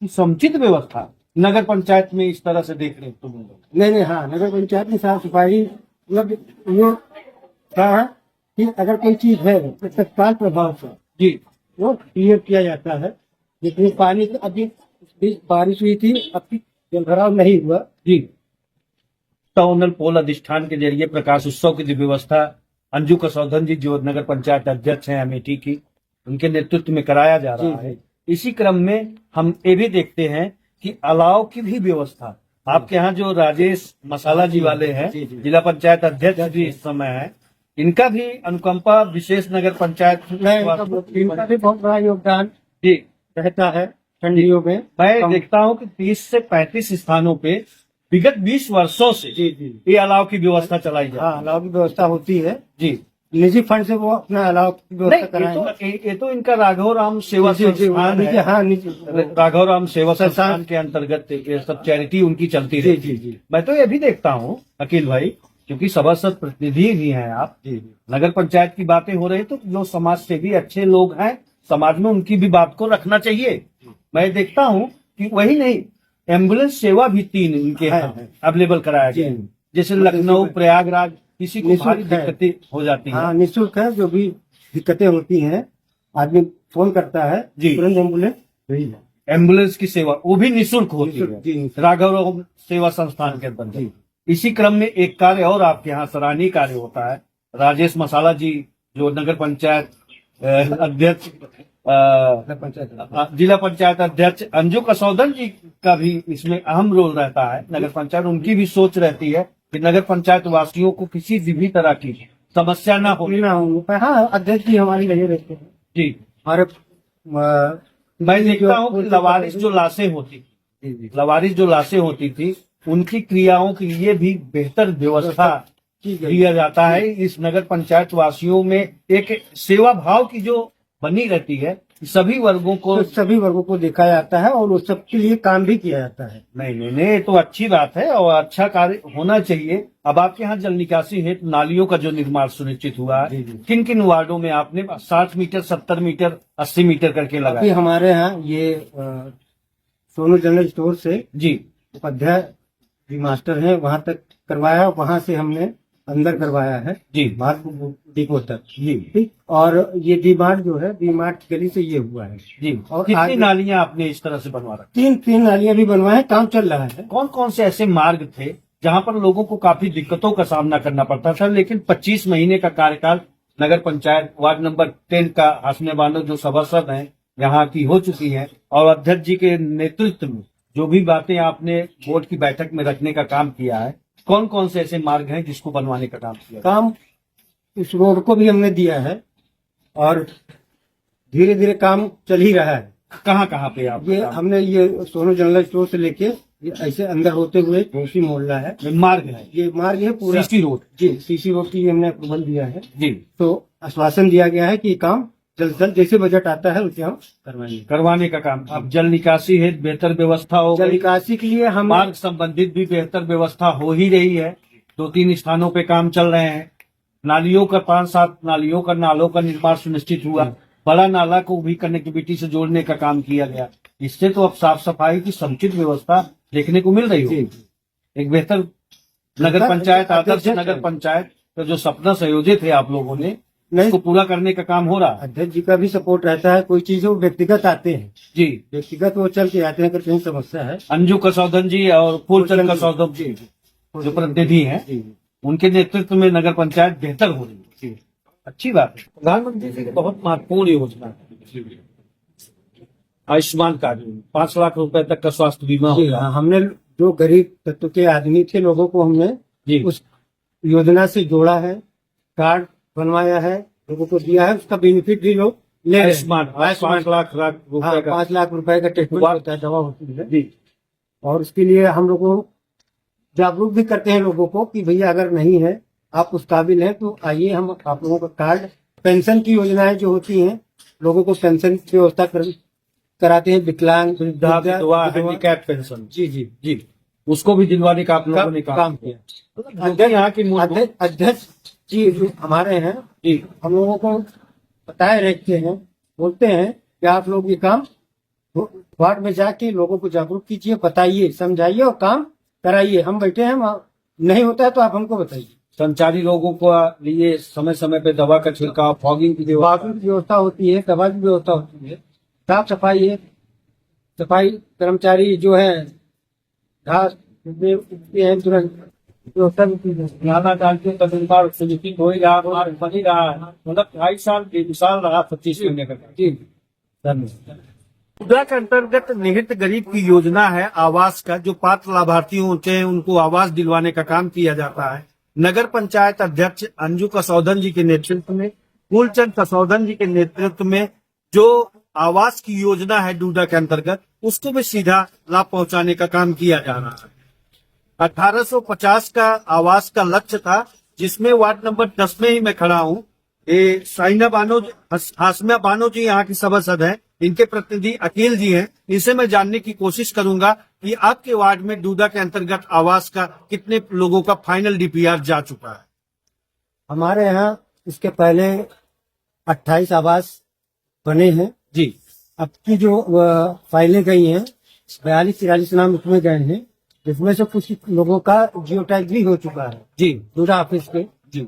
कि समुचित व्यवस्था नगर पंचायत में इस तरह से देख रहे हो तुम लोग? नहीं, हाँ, नगर पंचायत में साफ सफाई मतलब ये क्या है कि अगर कोई चीज है तो तत्काल प्रभाव से जी वो क्लियर किया जाता है। जितनी पानी अभी बारिश हुई थी, अभी जलभराव नहीं हुआ। जी। टाउनल पोल अधिष्ठान के जरिए प्रकाश उत्सव की व्यवस्था अंजू कसौधन जी जो नगर पंचायत अध्यक्ष हैं अमेठी की, उनके नेतृत्व में कराया जा रहा है। इसी क्रम में हम ये भी देखते हैं कि अलाव की भी व्यवस्था आपके यहाँ जो राजेश मसाला जी वाले हैं, जिला पंचायत अध्यक्ष भी इस समय है, इनका भी अनुकंपा विशेष नगर पंचायत इनका भी बहुत बड़ा योगदान जी रहता है ठंडियों में। मैं देखता हूं कि 30 से 35 स्थानों पे विगत 20 वर्षों से ये अलाव की व्यवस्था चलाई जाती हाँ, अलाव की व्यवस्था होती है। है जी। निजी फंड से वो अपना अलाव की व्यवस्था नहीं, कराएंगे। ये तो इनका राघव राम सेवा संस्थान है। हाँ, निजी राघव राम सेवा संस्थान के अंतर्गत ये सब चैरिटी उनकी चलती रहती है। मैं तो ये भी देखता हूँ अखिल भाई, क्योंकि सभासद प्रतिनिधि भी हैं आप, नगर पंचायत की बातें हो रही तो जो समाज सेवी अच्छे लोग हैं समाज में उनकी भी बात को रखना चाहिए। मैं देखता हूँ कि वही नहीं, एम्बुलेंस सेवा भी 3 इनके यहाँ अवेलेबल कराया गया है। जैसे लखनऊ प्रयागराज किसी को भारी दिक्कतें हो जाती हाँ, हैं निःशुल्क है। जो भी दिक्कतें होती हैं आदमी फोन करता है, जी। तुरंत एम्बुलेंस वही है। एम्बुलेंस की सेवा वो भी निःशुल्क होती जी। है राघव राम सेवा संस्थान के अंतर्गत। इसी क्रम में एक कार्य और आपके यहाँ सराहनीय कार्य होता है। राजेश मसाला जी जो नगर पंचायत अध्यक्ष जिला पंचायत अध्यक्ष अंजू कसौधन जी का भी इसमें अहम रोल रहता है। नगर पंचायत उनकी भी सोच रहती है कि नगर पंचायत वासियों को किसी भी तरह की समस्या ना हो। हाँ, अध्यक्ष जी हमारी लगे रहते हैं जी। और मैं देखता हूँ कि लवारिस जो लाशें होती थी उनकी क्रियाओं के लिए भी बेहतर व्यवस्था दिया जाता है। इस नगर पंचायत वासियों में एक सेवा भाव की जो बनी रहती है, सभी वर्गों को देखा जाता है और उस सब के लिए काम भी किया जाता है। नहीं, ये तो अच्छी बात है और अच्छा कार्य होना चाहिए। अब आपके यहाँ जल निकासी हेतु नालियों का जो निर्माण सुनिश्चित हुआ है, किन किन वार्डों में आपने 60 मीटर 70 मीटर 80 मीटर करके लगाया? हमारे यहाँ ये सोनू जनरल स्टोर से जी उपाध्याय जी मास्टर हैं, वहां तक करवाया, वहां से हमने अंदर करवाया है जी डिपो तक जी। ठीक। और ये डी मार्ट जो है, डी मार्ट गली से ये हुआ है जी। और कितनी नालियां आपने इस तरह से बनवा रखी? 3 नालियां भी बनवाए, काम चल रहा है। कौन कौन से ऐसे मार्ग थे जहां पर लोगों को काफी दिक्कतों का सामना करना पड़ता था, लेकिन 25 महीने का कार्यकाल नगर पंचायत वार्ड नंबर 10 का हाशमे बानो जो सभासद हैं यहाँ की हो चुकी है और अध्यक्ष जी के नेतृत्व में जो भी बातें आपने बोर्ड की बैठक में रखने का काम किया है, कौन कौन से ऐसे मार्ग हैं जिसको बनवाने का काम किया? काम इस रोड को भी हमने दिया है और धीरे धीरे काम चल ही रहा है। कहाँ पे आप? ये हमने ये सोनू जनरल स्टोर से लेके ये ऐसे अंदर होते हुए घोसी मोहल्ला है, मार्ग है, ये मार्ग है पूरा सीसी रोड जी। सीसी रोड की हमने अप्रूवल दिया है जी। तो आश्वासन दिया गया है कि काम जल्द से जल्द जैसे बजट आता है उसे हम करवाने का काम। अब जल निकासी है बेहतर व्यवस्था हो जल गई, निकासी के लिए हम मार्ग संबंधित भी बेहतर व्यवस्था हो ही रही है। 2-3 स्थानों पे काम चल रहे हैं। नालियों का 5-7 नालियों का नालों का निर्माण सुनिश्चित हुआ। बड़ा नाला को भी कनेक्टिविटी से जोड़ने का काम किया गया। इससे तो अब साफ सफाई की समुचित व्यवस्था देखने को मिल रही है। एक बेहतर नगर पंचायत, आदर्श नगर पंचायत का जो सपना संयोजित है आप लोगों ने, इसको पूरा करने का काम हो रहा है। अध्यक्ष जी का भी सपोर्ट रहता है। कोई चीज वो व्यक्तिगत आते हैं जी, व्यक्तिगत वो चल के आते हैं अगर कहीं समस्या है। अंजू कसौधन जी और फूलचंद कसौधन जी जो प्रतिनिधि हैं, उनके नेतृत्व में नगर पंचायत बेहतर हो रही है। अच्छी बात है। प्रधानमंत्री जी की बहुत महत्वपूर्ण योजना है आयुष्मान कार्ड, 5 लाख रुपए तक का स्वास्थ्य बीमा होगा। हमने जो गरीब तत्व के आदमी थे लोगों को हमने उस योजना से जोड़ा है, कार्ड बनवाया है, लोगों को दिया है, उसका बेनिफिट भी लोग ले रहे हैं। आयुष्मान 5 लाख रुपए का 5 लाख रुपए का ट्रीटमेंट होता है, दवा होती है जी। और उसके लिए हम लोगों जागरूक भी करते हैं लोगों को कि भैया अगर नहीं है, आप उस काबिल हैं तो आइए, हम आप लोगों का कार्ड, पेंशन की योजनाएं जो होती हैं लोगों को पेंशन की व्यवस्था कराते हैं, विकलांग हैंडीकैप पेंशन जी जी जी, उसको भी दिलवाने का आप लोगों ने काम किया। यहाँ की अध्यक्ष जी जो हमारे हैं जी, हम लोगों को बताए रहते हैं, बोलते हैं कि आप लोग ये काम वार्ड में जाके लोगों को जागरूक कीजिए, बताइए, समझाइए और काम कराइए। हम बैठे हैं, नहीं होता है तो आप हमको बताइए। संचारी लोगों को लिए समय समय पे दवा का छिड़काव, फॉगिंग की व्यवस्था, बाकी की व्यवस्था होती है, दवा की व्यवस्था होती है, साफ सफाई है। सफाई कर्मचारी जो है घास में उगते हैं तुरंत व्यवस्था भी की जाती है। नाला डाल के तदनुसार सुनिश्चित हो ही रहा और बन ही रहा है। मतलब 2.5 साल बेमिसाल रहा 25 महीने का। जी मुद्रा के अंतर्गत निहित गरीब की योजना है आवास का, जो पात्र लाभार्थी होते हैं उनको आवास दिलवाने का काम किया जाता है। नगर पंचायत अध्यक्ष अंजू कसौधन जी के नेतृत्व में, फूलचंद कसौधन जी के नेतृत्व में जो आवास की योजना है डूडा के अंतर्गत, उसको भी सीधा लाभ पहुंचाने का काम किया जा रहा है। 1850 का आवास का लक्ष्य था, जिसमें वार्ड नंबर 10 में ही मैं खड़ा हूँ। ये हासमिया बानो जी यहाँ की सभासद हैं, इनके प्रतिनिधि अकील जी हैं। इनसे मैं जानने की कोशिश करूंगा कि आपके वार्ड में डूडा के अंतर्गत आवास का कितने लोगों का फाइनल डीपीआर जा चुका है। हमारे यहाँ इसके पहले 28 आवास बने हैं जी अब की जो फाइलें गई हैं 42-43 नाम उसमें गए हैं, जिसमें से कुछ लोगों का जियो टैग भी हो चुका है जी डूडा ऑफिस के। जी।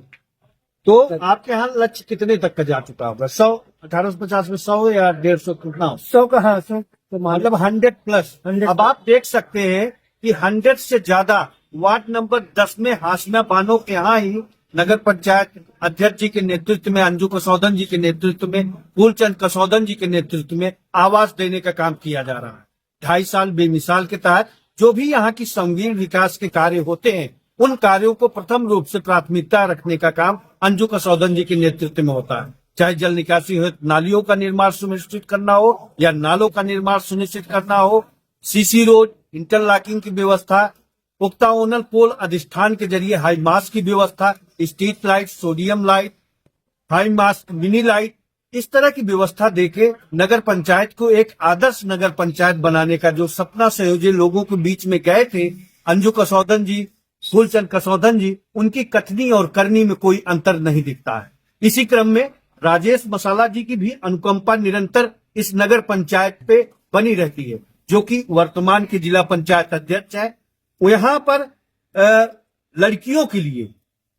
तो आपके यहाँ लक्ष्य कितने तक का जा चुका होगा? 100, 1850 में 100 या 150 कितना? 100 का, हाँ 100 तो मतलब 100 प्लस। 100 अब आप देख सकते हैं कि 100 से ज्यादा वार्ड नंबर 10 में हासमिया बानो के यहाँ ही नगर पंचायत अध्यक्ष जी के नेतृत्व में, अंजू कसौधन जी के नेतृत्व में, फूलचंद कसौधन जी के नेतृत्व में आवास देने का काम किया जा रहा है। 2.5 साल बेमिसाल के तहत जो भी यहाँ की संगीन विकास के कार्य होते हैं, उन कार्यों को प्रथम रूप से प्राथमिकता रखने का काम अंजू कसौधन जी के नेतृत्व में होता है। चाहे जल निकासी हो, नालियों का निर्माण सुनिश्चित करना हो या नालों का निर्माण सुनिश्चित करना हो, सीसी रोड, इंटरलॉकिंग की व्यवस्था, पुख्ता ओनल पोल अधिष्ठान के जरिए हाई मास की व्यवस्था, street light, sodium light, high मास, मिनी लाइट, इस तरह की व्यवस्था देके नगर पंचायत को एक आदर्श नगर पंचायत बनाने का जो सपना संयोजे लोगों के बीच में गए थे अंजू कसौधन जी, फूलचंद कसौधन जी, उनकी कथनी और करनी में कोई अंतर नहीं दिखता है। इसी क्रम में राजेश मसाला जी की भी अनुकंपा निरंतर इस नगर पंचायत पे बनी रहती है, जो कि वर्तमान के जिला पंचायत अध्यक्ष है। यहाँ पर लड़कियों के लिए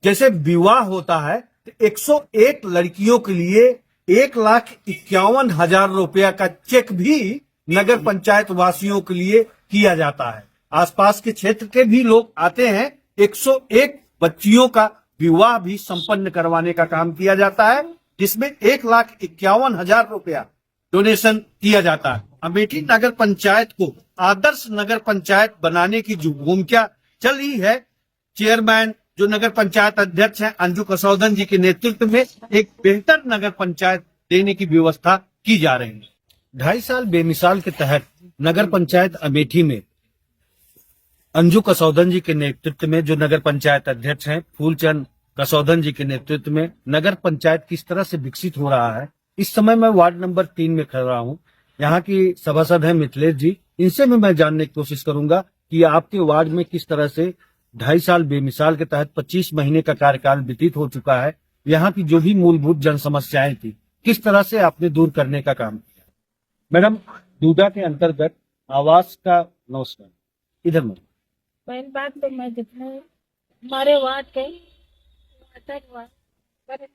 जैसे विवाह होता है तो 101 लड़कियों के लिए 1,51,000 रुपया का चेक भी नगर पंचायत वासियों के लिए किया जाता है। आसपास के क्षेत्र के भी लोग आते हैं। 101 बच्चियों का विवाह भी संपन्न करवाने का काम किया जाता है, जिसमें 1,51,000 रुपया डोनेशन किया जाता है। अमेठी नगर पंचायत को आदर्श नगर पंचायत बनाने की जो भूमिका चल रही है, चेयरमैन जो नगर पंचायत अध्यक्ष हैं अंजू कसौधन जी के नेतृत्व में एक बेहतर नगर पंचायत देने की व्यवस्था की जा रही है। 2.5 साल बेमिसाल के तहत नगर पंचायत अमेठी में अंजू कसौधन जी के नेतृत्व में जो नगर पंचायत अध्यक्ष हैं फूलचंद कसौधन जी के नेतृत्व में नगर पंचायत किस तरह से विकसित हो रहा है। इस समय मैं वार्ड नंबर 3 में खड़ा हूँ। यहाँ की सभासद हैं मिथिलेश जी, इनसे भी मैं जानने की कोशिश करूंगा कि आपके वार्ड में किस तरह से 2.5 साल बेमिसाल के तहत 25 महीने का कार्यकाल व्यतीत हो चुका है, यहाँ की जो भी मूलभूत जन समस्याएं थी किस तरह से आपने दूर करने का काम किया। मैडम, डूडा के अंतर्गत आवास का, नमस्कार, इधर में पहली बात तो मैं जितने हमारे वार्ड के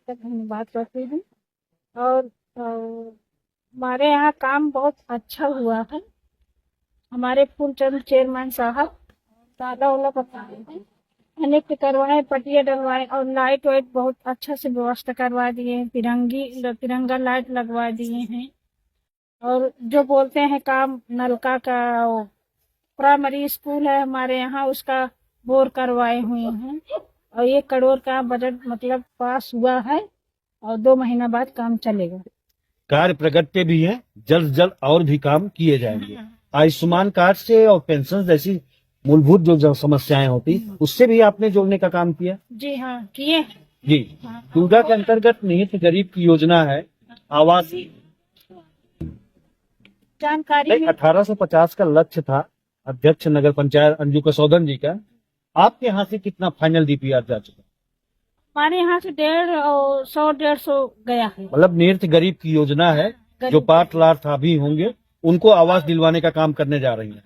धन्यवाद करती हूँ। और हमारे यहाँ काम बहुत अच्छा हुआ है। हमारे फूलचंद चेयरमैन साहब ताला वाला बताए हैं, कनेक्ट करवाए, पटिया डलवाए और लाइट वाइट बहुत अच्छा से व्यवस्था करवा दिए हैं। तिरंगा लाइट लगवा दिए हैं। और जो बोलते हैं काम नलका का, प्राइमरी स्कूल है हमारे यहाँ, उसका बोर करवाए हुए हैं और 1 करोड़ का बजट मतलब पास हुआ है और 2 महीना बाद काम चलेगा। कार्य प्रगति भी है, जल्द जल्द और भी काम किए जाएंगे। आयुष्मान कार्ड से और पेंशन जैसी मूलभूत जो समस्याएं होती उससे भी आपने जोड़ने का काम किया। जी हाँ, किए हैं। जी, डूडा के अंतर्गत निहित गरीब की योजना है आवास, जानकारी में 1850 का लक्ष्य था अध्यक्ष नगर पंचायत अंजू कसौधन जी का। आपके यहाँ से कितना फाइनल डीपीआर जा चुका? हमारे यहाँ से 150 गया है। मतलब निहित गरीब की योजना है, जो पात्र लाभार्थी होंगे उनको आवास दिलवाने का काम करने जा रही हैं।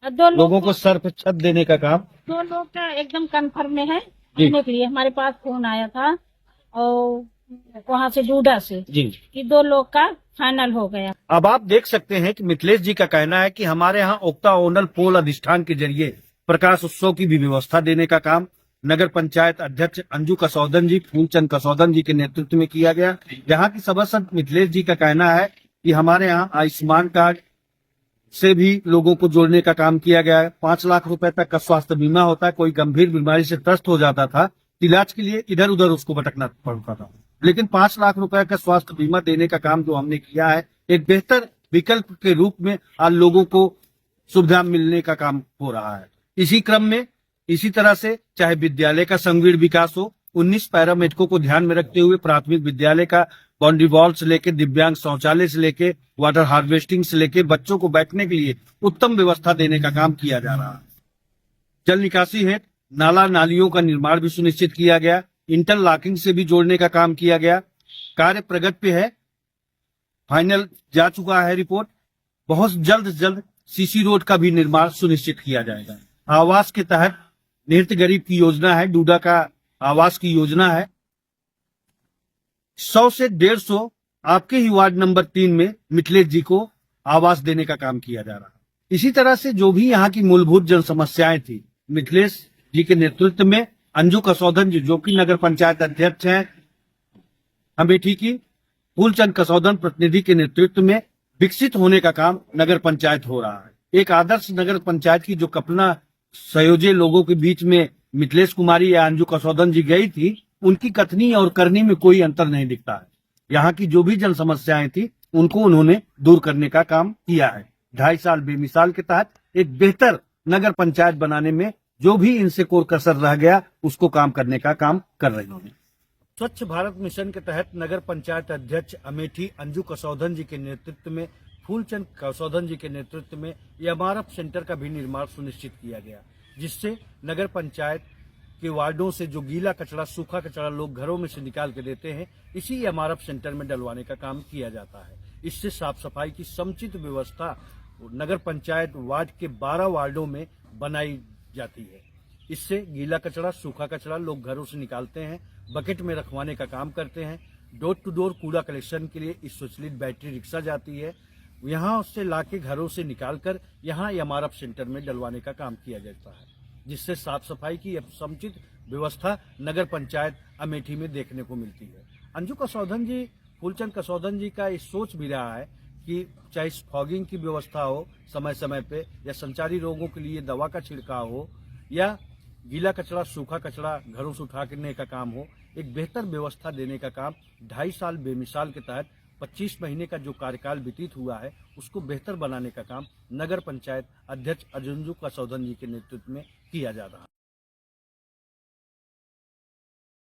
और दो लोगों को सर पे छत देने का काम। दो लोग का एकदम कन्फर्म में है जी। आने के लिए। हमारे पास फोन आया था और वहाँ से डूडा से जी, कि 2 लोग का फाइनल हो गया। अब आप देख सकते हैं कि मिथिलेश जी का कहना है कि हमारे यहाँ ओक्ता ओनल पोल अधिष्ठान के जरिए प्रकाश उत्सव की भी व्यवस्था देने का काम नगर पंचायत अध्यक्ष अंजू कसौदन जी, फूलचंद कसौदन जी के नेतृत्व में किया गया। यहाँ की सभासद मिथिलेश जी का कहना है कि हमारे यहाँ आयुष्मान कार्ड से भी लोगों को जोड़ने का काम किया गया है। 5 लाख रुपए तक का स्वास्थ्य बीमा होता है। कोई गंभीर बीमारी से त्रस्त हो जाता था, इलाज के लिए इधर उधर उसको भटकना पड़ता था, लेकिन 5 लाख रुपए का स्वास्थ्य बीमा देने का काम जो हमने किया है, एक बेहतर विकल्प के रूप में आज लोगों को सुविधा मिलने का काम हो रहा है। इसी क्रम में इसी तरह से चाहे विद्यालय का संगीण विकास हो, 19 पैरामेडिको को ध्यान में रखते हुए प्राथमिक विद्यालय का बाउंड्री वॉल से लेके दिव्यांग शौचालय से लेके वाटर हार्वेस्टिंग से लेके बच्चों को बैठने के लिए उत्तम व्यवस्था देने का काम किया जा रहा है। जल निकासी हेतु नाला नालियों का निर्माण भी सुनिश्चित किया गया। इंटरलॉकिंग से भी जोड़ने का काम किया गया। कार्य प्रगति पे है, फाइनल जा चुका है रिपोर्ट। बहुत जल्द से जल्द सीसी रोड का भी निर्माण सुनिश्चित किया जाएगा। आवास के तहत निहित गरीब की योजना है, डूडा का आवास की योजना है। 100 से 150 आपके ही वार्ड नंबर 3 में मिथिलेश जी को आवास देने का काम किया जा रहा है। इसी तरह से जो भी यहाँ की मूलभूत जन समस्याएं थी, मिथिलेश जी के नेतृत्व में अंजू कसौदन जी जो कि नगर पंचायत अध्यक्ष हैं अमेठी की, फूलचंद कसौदन प्रतिनिधि के नेतृत्व में विकसित होने का काम नगर पंचायत हो रहा है। एक आदर्श नगर पंचायत की जो कल्पना संयोजे लोगों के बीच में मिथिलेश कुमारी या अंजू कसौदन जी गई थी, उनकी कथनी और करनी में कोई अंतर नहीं दिखता है। यहाँ की जो भी जन समस्याएं थी उनको उन्होंने दूर करने का काम किया है। 2.5 साल बेमिसाल के तहत एक बेहतर नगर पंचायत बनाने में जो भी इनसे कोई कसर रह गया उसको काम करने का काम कर रही है। स्वच्छ भारत मिशन के तहत नगर पंचायत अध्यक्ष अमेठी अंजू कसौदन जी के नेतृत्व में, फूलचंद कसौदन जी के नेतृत्व में एमआरएफ सेंटर का भी निर्माण सुनिश्चित किया गया, जिससे नगर पंचायत के वार्डों से जो गीला कचरा, सूखा कचरा लोग घरों में से निकाल के देते हैं, इसी एमआरएफ सेंटर में डलवाने का काम किया जाता है। इससे साफ सफाई की समुचित व्यवस्था नगर पंचायत वार्ड के 12 वार्डों में बनाई जाती है। इससे गीला कचरा, सूखा कचरा लोग घरों से निकालते हैं, बकेट में रखवाने का काम करते हैं। डोर टू डोर कूड़ा कलेक्शन के लिए इस स्वचालित बैटरी रिक्शा जाती है, यहाँ उससे लाके घरों से निकालकर यहाँ एमआरएफ सेंटर में डलवाने का काम किया जाता है, जिससे साफ सफाई की समुचित व्यवस्था नगर पंचायत अमेठी में देखने को मिलती है। अंजू कसौदन जी, फूलचंद कसौदन जी का इस सोच भी रहा है कि चाहे फॉगिंग की व्यवस्था हो समय समय पे, या संचारी रोगों के लिए दवा का छिड़काव हो, या गीला कचरा, सूखा कचरा घरों से उठाने का काम हो, एक बेहतर व्यवस्था देने का काम 2.5 साल बेमिसाल के तहत 25 महीने का जो कार्यकाल व्यतीत हुआ है उसको बेहतर बनाने का काम नगर पंचायत अध्यक्ष अंजू कसौदन जी के नेतृत्व में किया जा रहा है।